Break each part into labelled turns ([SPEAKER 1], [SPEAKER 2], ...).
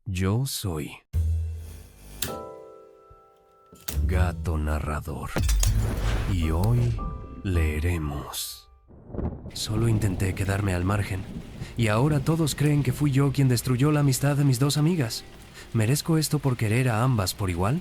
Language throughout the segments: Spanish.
[SPEAKER 1] Yo soy Gato Narrador y hoy leeremos. Solo intenté quedarme al margen y ahora todos creen que fui yo quien destruyó la amistad de mis dos amigas. ¿Merezco esto por querer a ambas por igual?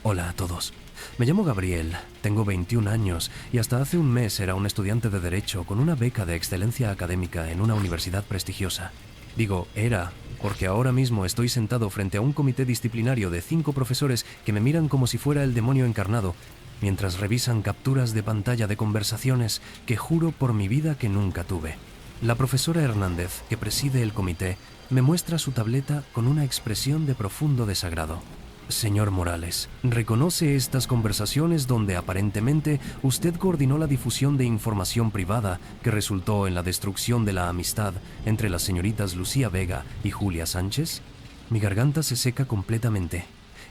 [SPEAKER 1] Hola a todos. Me llamo Gabriel, tengo 21 años y hasta hace un mes era un estudiante de Derecho con una beca de excelencia académica en una universidad prestigiosa. Digo, era, porque ahora mismo estoy sentado frente a un comité disciplinario de 5 profesores que me miran como si fuera el demonio encarnado, mientras revisan capturas de pantalla de conversaciones que juro por mi vida que nunca tuve. La profesora Hernández, que preside el comité, me muestra su tableta con una expresión de profundo desagrado. Señor Morales, ¿reconoce estas conversaciones donde aparentemente usted coordinó la difusión de información privada que resultó en la destrucción de la amistad entre las señoritas Lucía Vega y Julia Sánchez? Mi garganta se seca completamente.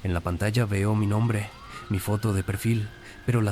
[SPEAKER 1] En la pantalla veo mi nombre, mi foto de perfil, pero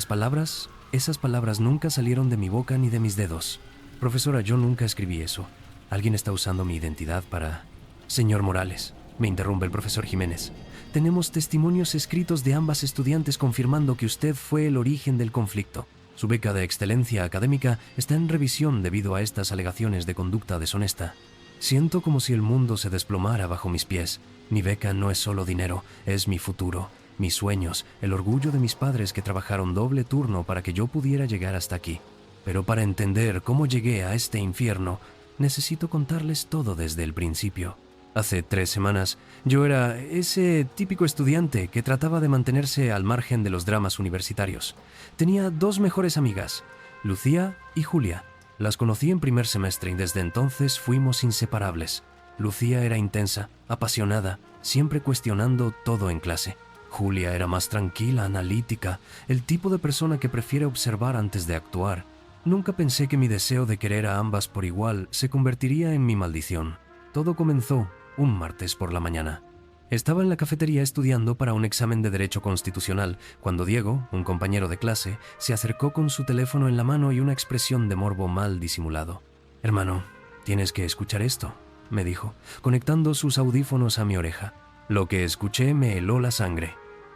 [SPEAKER 1] esas palabras nunca salieron de mi boca ni de mis dedos. Profesora, yo nunca escribí eso. Alguien está usando mi identidad para... Señor Morales, me interrumpe el profesor Jiménez. Tenemos testimonios escritos de ambas estudiantes confirmando que usted fue el origen del conflicto. Su beca de excelencia académica está en revisión debido a estas alegaciones de conducta deshonesta. Siento como si el mundo se desplomara bajo mis pies. Mi beca no es solo dinero, es mi futuro, mis sueños, el orgullo de mis padres que trabajaron doble turno para que yo pudiera llegar hasta aquí. Pero para entender cómo llegué a este infierno, necesito contarles todo desde el principio. Hace 3 semanas, yo era ese típico estudiante que trataba de mantenerse al margen de los dramas universitarios. Tenía 2 mejores amigas, Lucía y Julia. Las conocí en primer semestre y desde entonces fuimos inseparables. Lucía era intensa, apasionada, siempre cuestionando todo en clase. Julia era más tranquila, analítica, el tipo de persona que prefiere observar antes de actuar. Nunca pensé que mi deseo de querer a ambas por igual se convertiría en mi maldición. Todo comenzó un martes por la mañana. Estaba en la cafetería estudiando para un examen de Derecho Constitucional, cuando Diego, un compañero de clase, se acercó con su teléfono en la mano y una expresión de morbo mal disimulado. «Hermano, tienes que escuchar esto», me dijo, conectando sus audífonos a mi oreja. Lo que escuché me heló la sangre.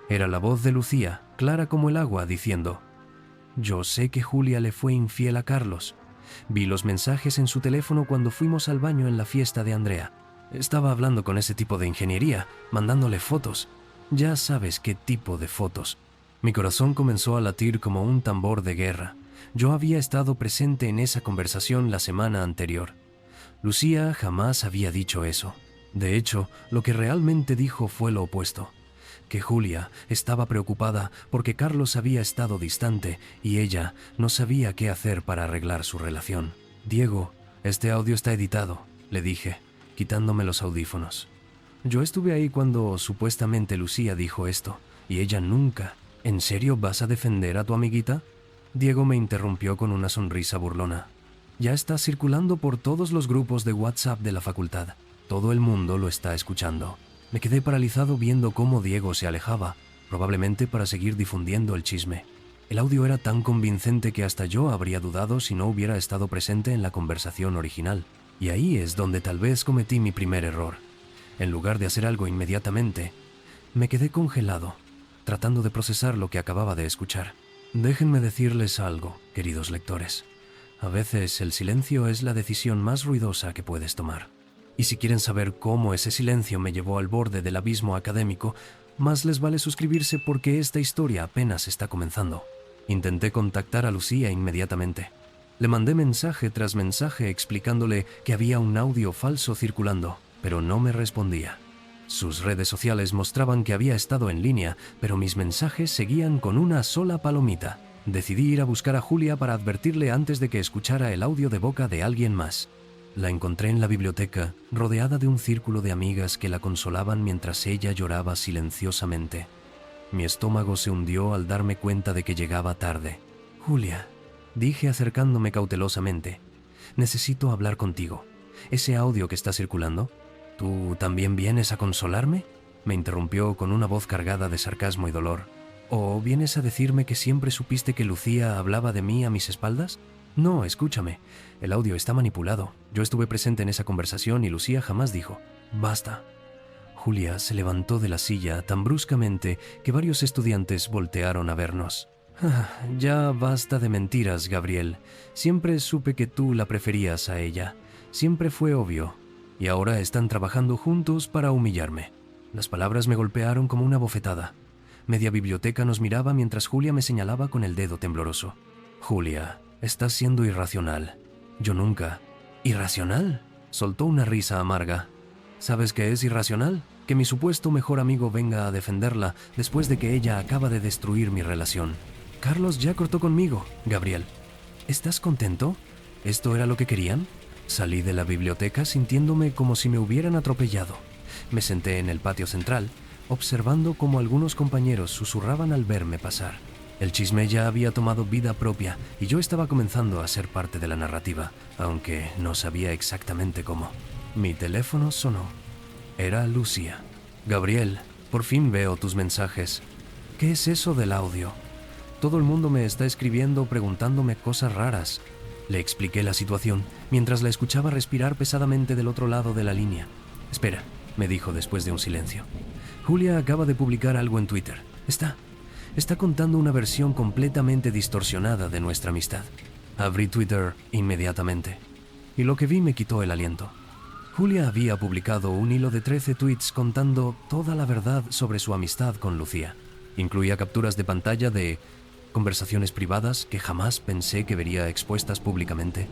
[SPEAKER 1] Era la voz de Lucía, clara como el agua, diciendo: «Yo sé que Julia le fue infiel a Carlos. Vi los mensajes en su teléfono cuando fuimos al baño en la fiesta de Andrea. Estaba hablando con ese tipo de ingeniería, mandándole fotos. Ya sabes qué tipo de fotos». Mi corazón comenzó a latir como un tambor de guerra. Yo había estado presente en esa conversación la semana anterior. Lucía jamás había dicho eso. De hecho, lo que realmente dijo fue lo opuesto. Que Julia estaba preocupada porque Carlos había estado distante y ella no sabía qué hacer para arreglar su relación. «Diego, este audio está editado», le dije, quitándome los audífonos. Yo estuve ahí cuando supuestamente Lucía dijo esto, y ella nunca. ¿En serio vas a defender a tu amiguita? Diego me interrumpió con una sonrisa burlona. «Ya está circulando por todos los grupos de WhatsApp de la facultad. Todo el mundo lo está escuchando». Me quedé paralizado viendo cómo Diego se alejaba, probablemente para seguir difundiendo el chisme. El audio era tan convincente que hasta yo habría dudado si no hubiera estado presente en la conversación original. Y ahí es donde tal vez cometí mi primer error. En lugar de hacer algo inmediatamente, me quedé congelado, tratando de procesar lo que acababa de escuchar. Déjenme decirles algo, queridos lectores. A veces el silencio es la decisión más ruidosa que puedes tomar. Y si quieren saber cómo ese silencio me llevó al borde del abismo académico, más les vale suscribirse porque esta historia apenas está comenzando. Intenté contactar a Lucía inmediatamente. Le mandé mensaje tras mensaje explicándole que había un audio falso circulando, pero no me respondía. Sus redes sociales mostraban que había estado en línea, pero mis mensajes seguían con una sola palomita. Decidí ir a buscar a Julia para advertirle antes de que escuchara el audio de boca de alguien más. La encontré en la biblioteca, rodeada de un círculo de amigas que la consolaban mientras ella lloraba silenciosamente. Mi estómago se hundió al darme cuenta de que llegaba tarde. «Julia», dije acercándome cautelosamente, «necesito hablar contigo. ¿Ese audio que está circulando? ¿Tú también vienes a consolarme?», me interrumpió con una voz cargada de sarcasmo y dolor. «¿O vienes a decirme que siempre supiste que Lucía hablaba de mí a mis espaldas? No, escúchame. El audio está manipulado. Yo estuve presente en esa conversación y Lucía jamás dijo: «Basta». Julia se levantó de la silla tan bruscamente que varios estudiantes voltearon a vernos. Ya basta de mentiras, Gabriel. Siempre supe que tú la preferías a ella. Siempre fue obvio. Y ahora están trabajando juntos para humillarme. Las palabras me golpearon como una bofetada. Media biblioteca nos miraba mientras Julia me señalaba con el dedo tembloroso. Julia, estás siendo irracional. Yo nunca. ¿Irracional? Soltó una risa amarga. ¿Sabes qué es irracional? Que mi supuesto mejor amigo venga a defenderla después de que ella acaba de destruir mi relación. Carlos ya cortó conmigo, Gabriel. ¿Estás contento? ¿Esto era lo que querían? Salí de la biblioteca sintiéndome como si me hubieran atropellado. Me senté en el patio central, observando cómo algunos compañeros susurraban al verme pasar. El chisme ya había tomado vida propia y yo estaba comenzando a ser parte de la narrativa, aunque no sabía exactamente cómo. Mi teléfono sonó. Era Lucía. Gabriel, por fin veo tus mensajes. ¿Qué es eso del audio? Todo el mundo me está escribiendo preguntándome cosas raras. Le expliqué la situación mientras la escuchaba respirar pesadamente del otro lado de la línea. Espera, me dijo después de un silencio. Julia acaba de publicar algo en Twitter. Está contando una versión completamente distorsionada de nuestra amistad. Abrí Twitter inmediatamente y lo que vi me quitó el aliento. Julia había publicado un hilo de 13 tweets contando toda la verdad sobre su amistad con Lucía. Incluía capturas de pantalla de conversaciones privadas que jamás pensé que vería expuestas públicamente,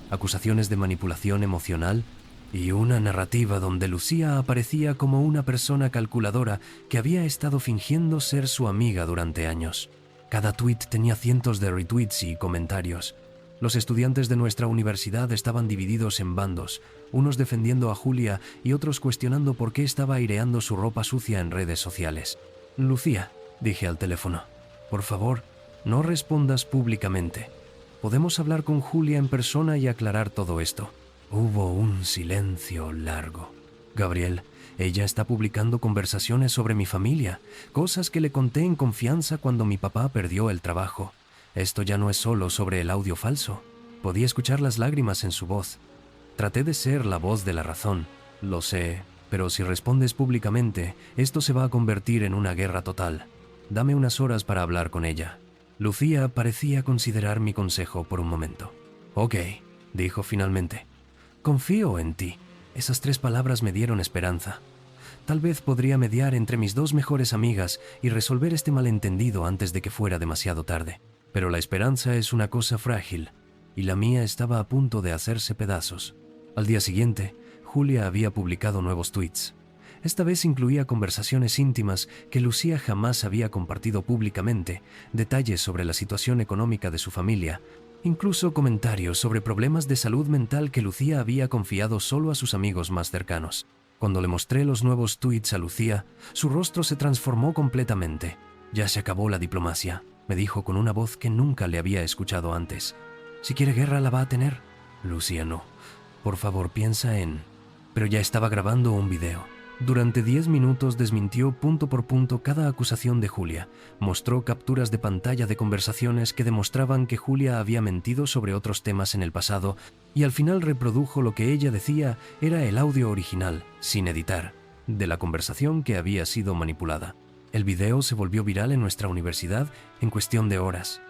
[SPEAKER 1] acusaciones de manipulación emocional y una narrativa donde Lucía aparecía como una persona calculadora que había estado fingiendo ser su amiga durante años. Cada tuit tenía cientos de retweets y comentarios. Los estudiantes de nuestra universidad estaban divididos en bandos, unos defendiendo a Julia y otros cuestionando por qué estaba aireando su ropa sucia en redes sociales. Lucía, dije al teléfono, por favor, no respondas públicamente. Podemos hablar con Julia en persona y aclarar todo esto. Hubo un silencio largo. Gabriel, ella está publicando conversaciones sobre mi familia, cosas que le conté en confianza cuando mi papá perdió el trabajo. Esto ya no es solo sobre el audio falso. Podía escuchar las lágrimas en su voz. Traté de ser la voz de la razón, lo sé, pero si respondes públicamente, esto se va a convertir en una guerra total. Dame unas horas para hablar con ella. Lucía parecía considerar mi consejo por un momento. Ok, dijo finalmente. Confío en ti. Esas 3 palabras me dieron esperanza. Tal vez podría mediar entre mis 2 mejores amigas y resolver este malentendido antes de que fuera demasiado tarde. Pero la esperanza es una cosa frágil, y la mía estaba a punto de hacerse pedazos. Al día siguiente, Julia había publicado nuevos tweets. Esta vez incluía conversaciones íntimas que Lucía jamás había compartido públicamente, detalles sobre la situación económica de su familia, incluso comentarios sobre problemas de salud mental que Lucía había confiado solo a sus amigos más cercanos. Cuando le mostré los nuevos tweets a Lucía, su rostro se transformó completamente. Ya se acabó la diplomacia, me dijo con una voz que nunca le había escuchado antes. Si quiere guerra, la va a tener. Lucía, no. Por favor, piensa en... Pero ya estaba grabando un video. Durante 10 minutos desmintió punto por punto cada acusación de Julia. Mostró capturas de pantalla de conversaciones que demostraban que Julia había mentido sobre otros temas en el pasado y al final reprodujo lo que ella decía era el audio original, sin editar, de la conversación que había sido manipulada. El video se volvió viral en nuestra universidad en cuestión de horas.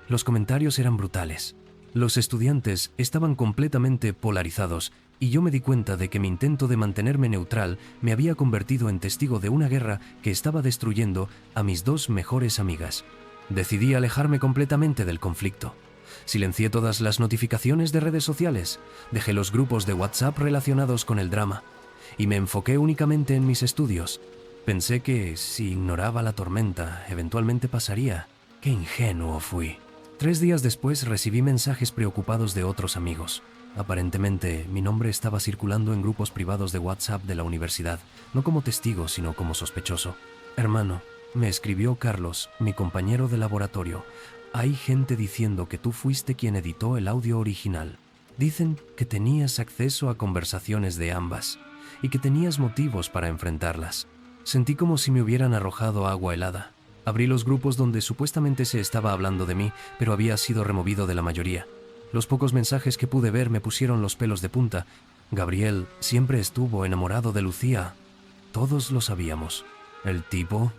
[SPEAKER 1] Los comentarios eran brutales. Los estudiantes estaban completamente polarizados y yo me di cuenta de que mi intento de mantenerme neutral me había convertido en testigo de una guerra que estaba destruyendo a mis 2 mejores amigas. Decidí alejarme completamente del conflicto. Silencié todas las notificaciones de redes sociales, dejé los grupos de WhatsApp relacionados con el drama y me enfoqué únicamente en mis estudios. Pensé que si ignoraba la tormenta, eventualmente pasaría. ¡Qué ingenuo fui! 3 días después recibí mensajes preocupados de otros amigos. Aparentemente, mi nombre estaba circulando en grupos privados de WhatsApp de la universidad, no como testigo, sino como sospechoso. Hermano, me escribió Carlos, mi compañero de laboratorio. Hay gente diciendo que tú fuiste quien editó el audio original. Dicen que tenías acceso a conversaciones de ambas y que tenías motivos para enfrentarlas. Sentí como si me hubieran arrojado agua helada. Abrí los grupos donde supuestamente se estaba hablando de mí, pero había sido removido de la mayoría. Los pocos mensajes que pude ver me pusieron los pelos de punta. Gabriel siempre estuvo enamorado de Lucía. todos lo sabíamos. El tipo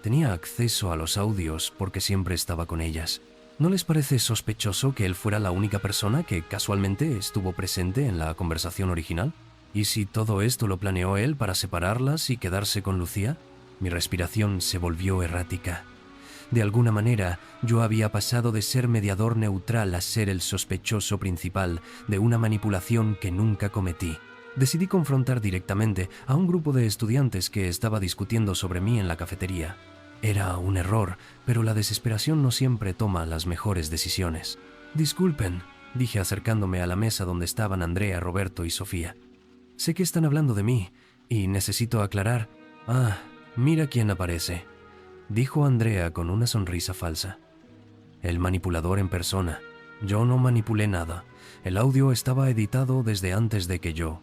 [SPEAKER 1] tenía acceso a los audios porque siempre estaba con ellas. ¿No les parece sospechoso que él fuera la única persona que casualmente estuvo presente en la conversación original? ¿Y si todo esto lo planeó él para separarlas y quedarse con Lucía? Mi respiración se volvió errática. De alguna manera, yo había pasado de ser mediador neutral a ser el sospechoso principal de una manipulación que nunca cometí. Decidí confrontar directamente a un grupo de estudiantes que estaba discutiendo sobre mí en la cafetería. Era un error, pero la desesperación no siempre toma las mejores decisiones. «Disculpen», dije acercándome a la mesa donde estaban Andrea, Roberto y Sofía. «Sé que están hablando de mí, y necesito aclarar». «Ah, mira quién aparece», dijo Andrea con una sonrisa falsa. «El manipulador en persona. Yo no manipulé nada. El audio estaba editado desde antes de que yo».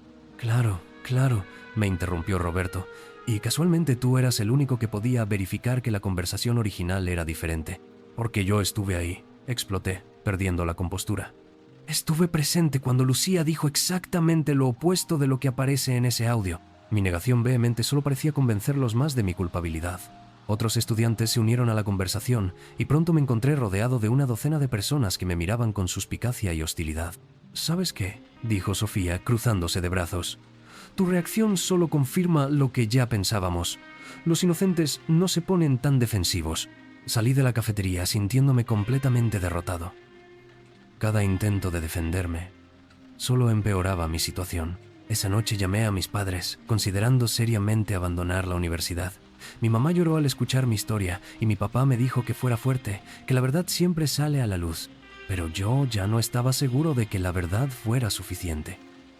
[SPEAKER 1] «Claro, me interrumpió Roberto. «Y casualmente tú eras el único que podía verificar que la conversación original era diferente. Porque yo estuve ahí», exploté, perdiendo la compostura. «Estuve presente cuando Lucía dijo exactamente lo opuesto de lo que aparece en ese audio». Mi negación vehemente solo parecía convencerlos más de mi culpabilidad. Otros estudiantes se unieron a la conversación y pronto me encontré rodeado de una docena de personas que me miraban con suspicacia y hostilidad. «¿Sabes qué?», dijo Sofía, cruzándose de brazos. «Tu reacción solo confirma lo que ya pensábamos. Los inocentes no se ponen tan defensivos». Salí de la cafetería sintiéndome completamente derrotado. Cada intento de defenderme solo empeoraba mi situación. Esa noche llamé a mis padres, considerando seriamente abandonar la universidad. Mi mamá lloró al escuchar mi historia y mi papá me dijo que fuera fuerte, que la verdad siempre sale a la luz. Pero yo ya no estaba seguro de que la verdad fuera suficiente.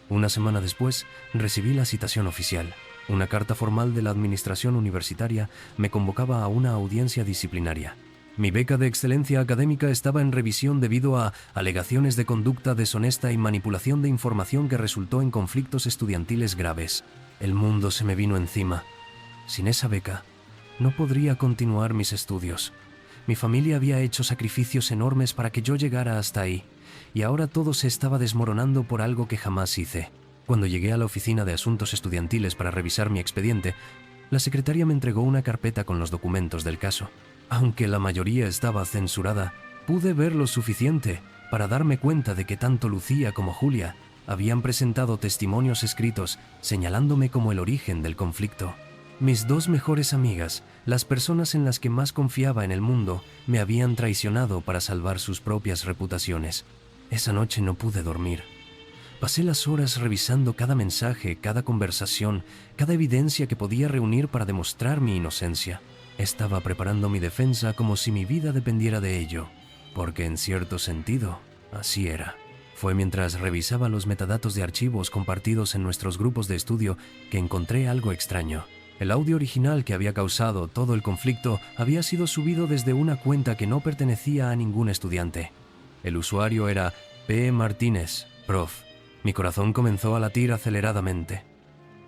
[SPEAKER 1] Una semana después, recibí la citación oficial. Una carta formal de la administración universitaria me convocaba a una audiencia disciplinaria. Mi beca de excelencia académica estaba en revisión debido a alegaciones de conducta deshonesta y manipulación de información que resultó en conflictos estudiantiles graves. El mundo se me vino encima. Sin esa beca, no podría continuar mis estudios. Mi familia había hecho sacrificios enormes para que yo llegara hasta ahí, y ahora todo se estaba desmoronando por algo que jamás hice. Cuando llegué a la oficina de asuntos estudiantiles para revisar mi expediente, la secretaria me entregó una carpeta con los documentos del caso. Aunque la mayoría estaba censurada, pude ver lo suficiente para darme cuenta de que tanto Lucía como Julia habían presentado testimonios escritos señalándome como el origen del conflicto. Mis dos mejores amigas, las personas en las que más confiaba en el mundo, me habían traicionado para salvar sus propias reputaciones. Esa noche no pude dormir. Pasé las horas revisando cada mensaje, cada conversación, cada evidencia que podía reunir para demostrar mi inocencia. Estaba preparando mi defensa como si mi vida dependiera de ello, porque en cierto sentido, así era. Fue mientras revisaba los metadatos de archivos compartidos en nuestros grupos de estudio que encontré algo extraño. El audio original que había causado todo el conflicto había sido subido desde una cuenta que no pertenecía a ningún estudiante. El usuario era P. Martínez, prof. Mi corazón comenzó a latir aceleradamente.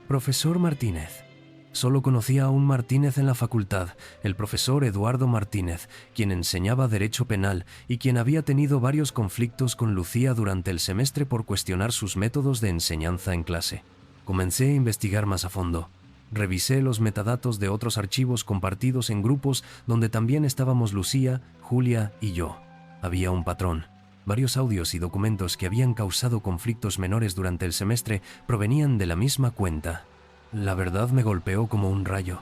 [SPEAKER 1] Profesor Martínez. Solo conocía a un Martínez en la facultad, el profesor Eduardo Martínez, quien enseñaba Derecho Penal y quien había tenido varios conflictos con Lucía durante el semestre por cuestionar sus métodos de enseñanza en clase. Comencé a investigar más a fondo. Revisé los metadatos de otros archivos compartidos en grupos donde también estábamos Lucía, Julia y yo. Había un patrón. Varios audios y documentos que habían causado conflictos menores durante el semestre provenían de la misma cuenta. La verdad me golpeó como un rayo.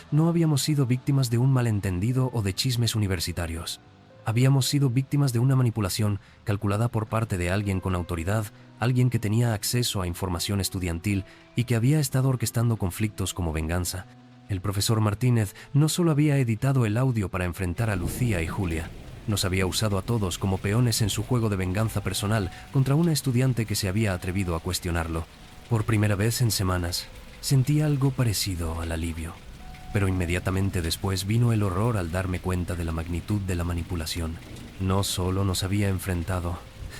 [SPEAKER 1] No habíamos sido víctimas de un malentendido o de chismes universitarios. Habíamos sido víctimas de una manipulación calculada por parte de alguien con autoridad, alguien que tenía acceso a información estudiantil y que había estado orquestando conflictos como venganza. El profesor Martínez no solo había editado el audio para enfrentar a Lucía y Julia, nos había usado a todos como peones en su juego de venganza personal contra una estudiante que se había atrevido a cuestionarlo. Por primera vez en semanas, sentí algo parecido al alivio. Pero inmediatamente después vino el horror al darme cuenta de la magnitud de la manipulación. No solo nos había enfrentado,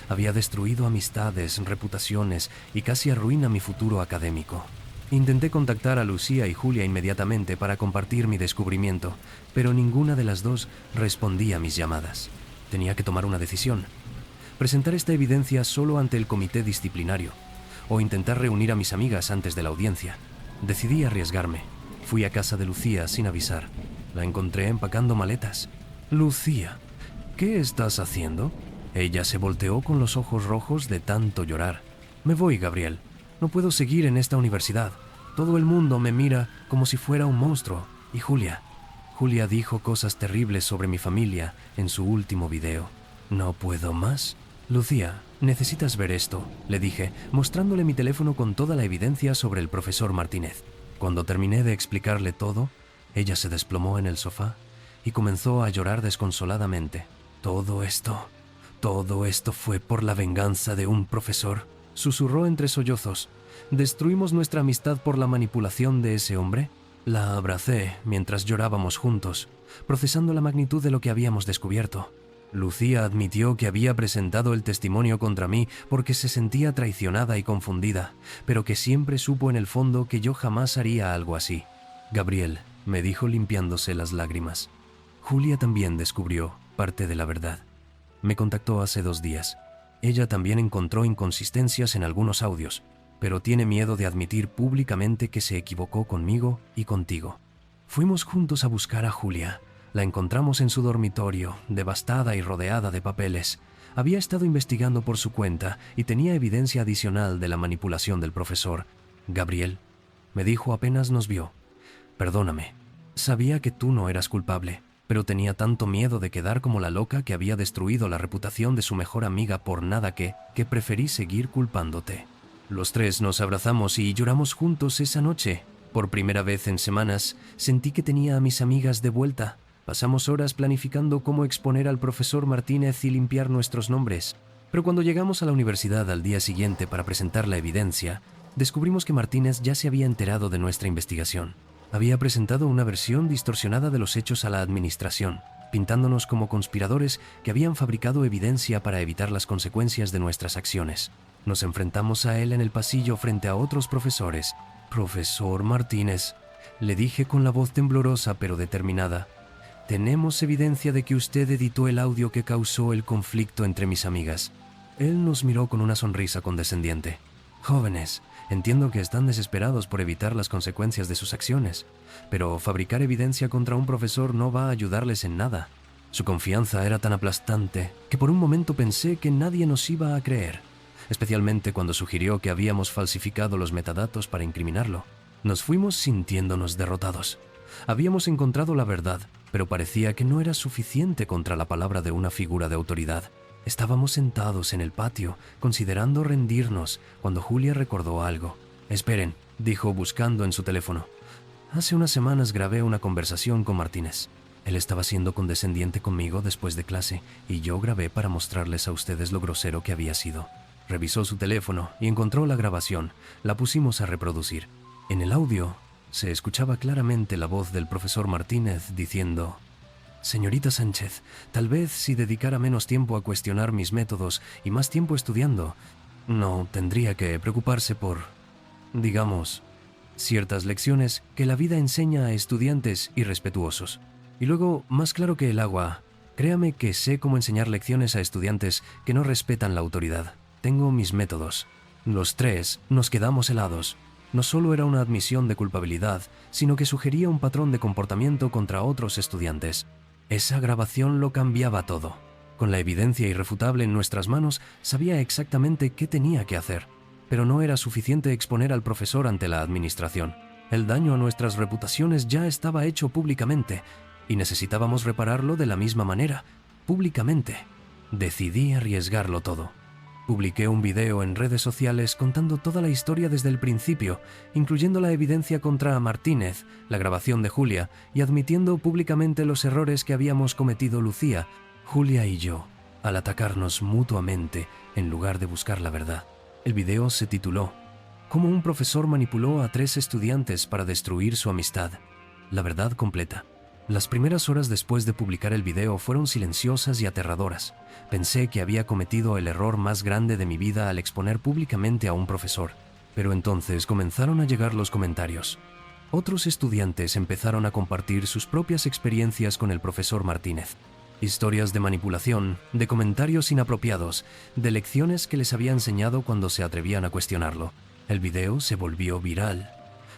[SPEAKER 1] había destruido amistades, reputaciones y casi arruina mi futuro académico. Intenté contactar a Lucía y Julia inmediatamente para compartir mi descubrimiento, pero ninguna de las dos respondía a mis llamadas. Tenía que tomar una decisión. Presentar esta evidencia solo ante el comité disciplinario, o intentar reunir a mis amigas antes de la audiencia. Decidí arriesgarme. Fui a casa de Lucía sin avisar. La encontré empacando maletas. «Lucía, ¿qué estás haciendo?» Ella se volteó con los ojos rojos de tanto llorar. «Me voy, Gabriel. No puedo seguir en esta universidad. Todo el mundo me mira como si fuera un monstruo. Y Julia dijo cosas terribles sobre mi familia en su último video. No puedo más. Lucía, necesitas ver esto», le dije, mostrándole mi teléfono con toda la evidencia sobre el profesor Martínez. Cuando terminé de explicarle todo, ella se desplomó en el sofá y comenzó a llorar desconsoladamente. Todo esto fue por la venganza de un profesor», susurró entre sollozos. «¿Destruimos nuestra amistad por la manipulación de ese hombre?» La abracé mientras llorábamos juntos, procesando la magnitud de lo que habíamos descubierto. Lucía admitió que había presentado el testimonio contra mí porque se sentía traicionada y confundida, pero que siempre supo en el fondo que yo jamás haría algo así. «Gabriel», me dijo limpiándose las lágrimas, «Julia también descubrió parte de la verdad. Me contactó hace 2 días. Ella también encontró inconsistencias en algunos audios, pero tiene miedo de admitir públicamente que se equivocó conmigo y contigo. Fuimos juntos a buscar a Julia. La encontramos en su dormitorio, devastada y rodeada de papeles. Había estado investigando por su cuenta y tenía evidencia adicional de la manipulación del profesor. Gabriel», me dijo apenas nos vio, «perdóname. Sabía que tú no eras culpable, pero tenía tanto miedo de quedar como la loca que había destruido la reputación de su mejor amiga por nada que preferí seguir culpándote». Los 3 nos abrazamos y lloramos juntos esa noche. Por primera vez en semanas, sentí que tenía a mis amigas de vuelta. Pasamos horas planificando cómo exponer al profesor Martínez y limpiar nuestros nombres. Pero cuando llegamos a la universidad al día siguiente para presentar la evidencia, descubrimos que Martínez ya se había enterado de nuestra investigación. Había presentado una versión distorsionada de los hechos a la administración, pintándonos como conspiradores que habían fabricado evidencia para evitar las consecuencias de nuestras acciones. Nos enfrentamos a él en el pasillo frente a otros profesores. «Profesor Martínez», le dije con la voz temblorosa pero determinada, «tenemos evidencia de que usted editó el audio que causó el conflicto entre mis amigas». Él nos miró con una sonrisa condescendiente. «Jóvenes, entiendo que están desesperados por evitar las consecuencias de sus acciones, pero fabricar evidencia contra un profesor no va a ayudarles en nada». Su confianza era tan aplastante que por un momento pensé que nadie nos iba a creer, especialmente cuando sugirió que habíamos falsificado los metadatos para incriminarlo. Nos fuimos sintiéndonos derrotados. Habíamos encontrado la verdad, pero parecía que no era suficiente contra la palabra de una figura de autoridad. Estábamos sentados en el patio, considerando rendirnos, cuando Julia recordó algo. «Esperen», dijo buscando en su teléfono. «Hace unas semanas grabé una conversación con Martínez. Él estaba siendo condescendiente conmigo después de clase, y yo grabé para mostrarles a ustedes lo grosero que había sido». Revisó su teléfono y encontró la grabación. La pusimos a reproducir. En el audio se escuchaba claramente la voz del profesor Martínez diciendo: «Señorita Sánchez, tal vez si dedicara menos tiempo a cuestionar mis métodos y más tiempo estudiando, no tendría que preocuparse por, digamos, ciertas lecciones que la vida enseña a estudiantes irrespetuosos. Y luego, más claro que el agua, créame que sé cómo enseñar lecciones a estudiantes que no respetan la autoridad. Tengo mis métodos». Los 3 nos quedamos helados. No solo era una admisión de culpabilidad, sino que sugería un patrón de comportamiento contra otros estudiantes. Esa grabación lo cambiaba todo. Con la evidencia irrefutable en nuestras manos, sabía exactamente qué tenía que hacer. Pero no era suficiente exponer al profesor ante la administración. El daño a nuestras reputaciones ya estaba hecho públicamente, y necesitábamos repararlo de la misma manera, públicamente. Decidí arriesgarlo todo. Publiqué un video en redes sociales contando toda la historia desde el principio, incluyendo la evidencia contra Martínez, la grabación de Julia, y admitiendo públicamente los errores que habíamos cometido Lucía, Julia y yo, al atacarnos mutuamente en lugar de buscar la verdad. El video se tituló «Cómo un profesor manipuló a 3 estudiantes para destruir su amistad. La verdad completa». Las primeras horas después de publicar el video fueron silenciosas y aterradoras. Pensé que había cometido el error más grande de mi vida al exponer públicamente a un profesor. Pero entonces comenzaron a llegar los comentarios. Otros estudiantes empezaron a compartir sus propias experiencias con el profesor Martínez. Historias de manipulación, de comentarios inapropiados, de lecciones que les había enseñado cuando se atrevían a cuestionarlo. El video se volvió viral.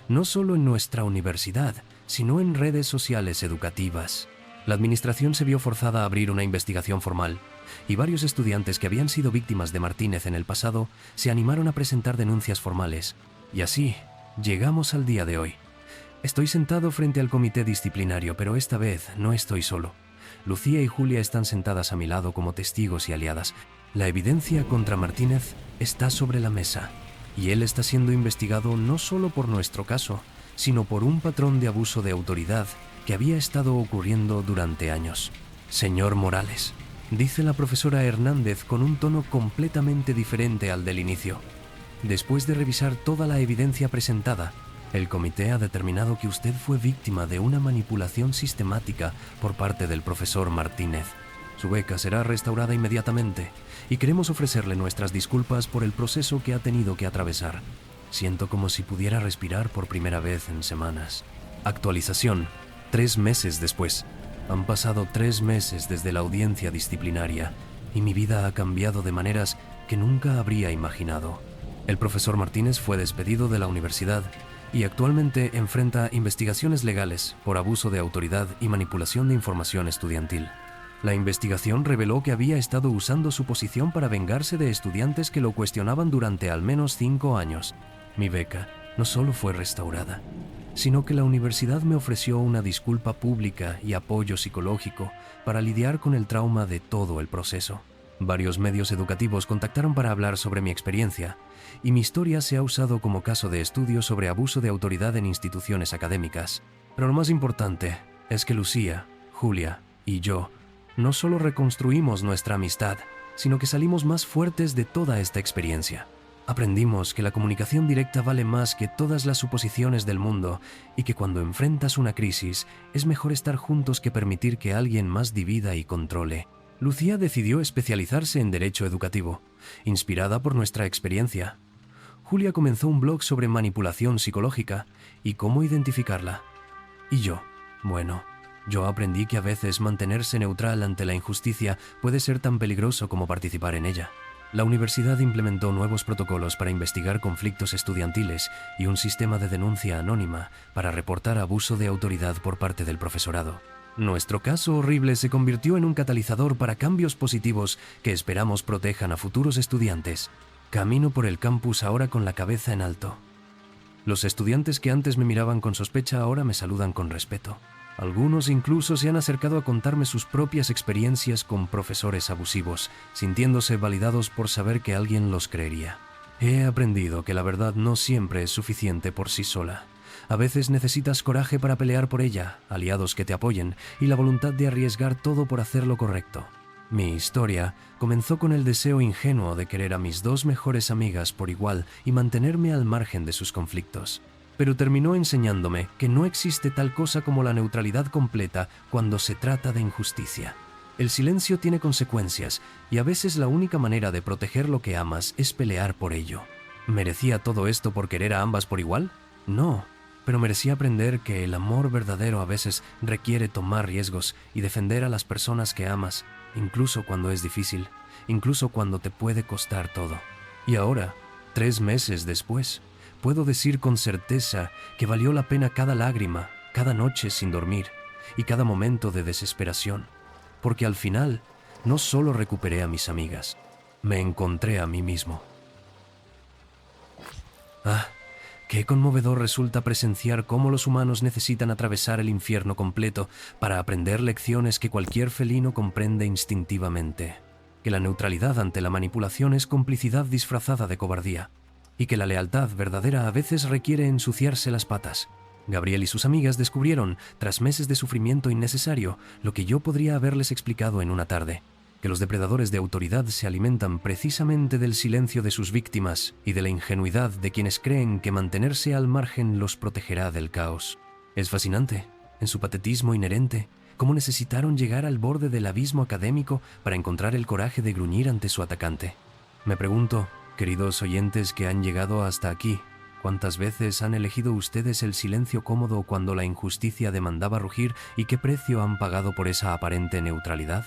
[SPEAKER 1] no solo en nuestra universidad, sino en redes sociales educativas. La administración se vio forzada a abrir una investigación formal, y varios estudiantes que habían sido víctimas de Martínez en el pasado se animaron a presentar denuncias formales. Y así, llegamos al día de hoy. Estoy sentado frente al comité disciplinario, pero esta vez no estoy solo. Lucía y Julia están sentadas a mi lado como testigos y aliadas. La evidencia contra Martínez está sobre la mesa, y él está siendo investigado no solo por nuestro caso, sino por un patrón de abuso de autoridad que había estado ocurriendo durante años. Señor Morales, dice la profesora Hernández con un tono completamente diferente al del inicio. Después de revisar toda la evidencia presentada, el comité ha determinado que usted fue víctima de una manipulación sistemática por parte del profesor Martínez. Su beca será restaurada inmediatamente y queremos ofrecerle nuestras disculpas por el proceso que ha tenido que atravesar. Siento como si pudiera respirar por primera vez en semanas. Actualización. 3 meses después. Han pasado 3 meses desde la audiencia disciplinaria y mi vida ha cambiado de maneras que nunca habría imaginado. El profesor Martínez fue despedido de la universidad y actualmente enfrenta investigaciones legales por abuso de autoridad y manipulación de información estudiantil. La investigación reveló que había estado usando su posición para vengarse de estudiantes que lo cuestionaban durante al menos 5 años. Mi beca no solo fue restaurada, sino que la universidad me ofreció una disculpa pública y apoyo psicológico para lidiar con el trauma de todo el proceso. Varios medios educativos contactaron para hablar sobre mi experiencia, y mi historia se ha usado como caso de estudio sobre abuso de autoridad en instituciones académicas. Pero lo más importante es que Lucía, Julia y yo no solo reconstruimos nuestra amistad, sino que salimos más fuertes de toda esta experiencia. Aprendimos que la comunicación directa vale más que todas las suposiciones del mundo y que cuando enfrentas una crisis es mejor estar juntos que permitir que alguien más divida y controle. Lucía decidió especializarse en Derecho Educativo, inspirada por nuestra experiencia. Julia comenzó un blog sobre manipulación psicológica y cómo identificarla. Y yo aprendí que a veces mantenerse neutral ante la injusticia puede ser tan peligroso como participar en ella. La universidad implementó nuevos protocolos para investigar conflictos estudiantiles y un sistema de denuncia anónima para reportar abuso de autoridad por parte del profesorado. Nuestro caso horrible se convirtió en un catalizador para cambios positivos que esperamos protejan a futuros estudiantes. Camino por el campus ahora con la cabeza en alto. Los estudiantes que antes me miraban con sospecha ahora me saludan con respeto. Algunos incluso se han acercado a contarme sus propias experiencias con profesores abusivos, sintiéndose validados por saber que alguien los creería. He aprendido que la verdad no siempre es suficiente por sí sola. A veces necesitas coraje para pelear por ella, aliados que te apoyen y la voluntad de arriesgar todo por hacer lo correcto. Mi historia comenzó con el deseo ingenuo de querer a mis 2 mejores amigas por igual y mantenerme al margen de sus conflictos. Pero terminó enseñándome que no existe tal cosa como la neutralidad completa cuando se trata de injusticia. El silencio tiene consecuencias y a veces la única manera de proteger lo que amas es pelear por ello. ¿Merecía todo esto por querer a ambas por igual? No, pero merecía aprender que el amor verdadero a veces requiere tomar riesgos y defender a las personas que amas, incluso cuando es difícil, incluso cuando te puede costar todo. Y ahora, 3 meses después, puedo decir con certeza que valió la pena cada lágrima, cada noche sin dormir y cada momento de desesperación, porque al final no solo recuperé a mis amigas, me encontré a mí mismo. Qué conmovedor resulta presenciar cómo los humanos necesitan atravesar el infierno completo para aprender lecciones que cualquier felino comprende instintivamente, que la neutralidad ante la manipulación es complicidad disfrazada de cobardía, y que la lealtad verdadera a veces requiere ensuciarse las patas. Gabriel y sus amigas descubrieron, tras meses de sufrimiento innecesario, lo que yo podría haberles explicado en una tarde, que los depredadores de autoridad se alimentan precisamente del silencio de sus víctimas y de la ingenuidad de quienes creen que mantenerse al margen los protegerá del caos. Es fascinante, en su patetismo inherente, cómo necesitaron llegar al borde del abismo académico para encontrar el coraje de gruñir ante su atacante. Me pregunto, queridos oyentes que han llegado hasta aquí, ¿cuántas veces han elegido ustedes el silencio cómodo cuando la injusticia demandaba rugir y qué precio han pagado por esa aparente neutralidad?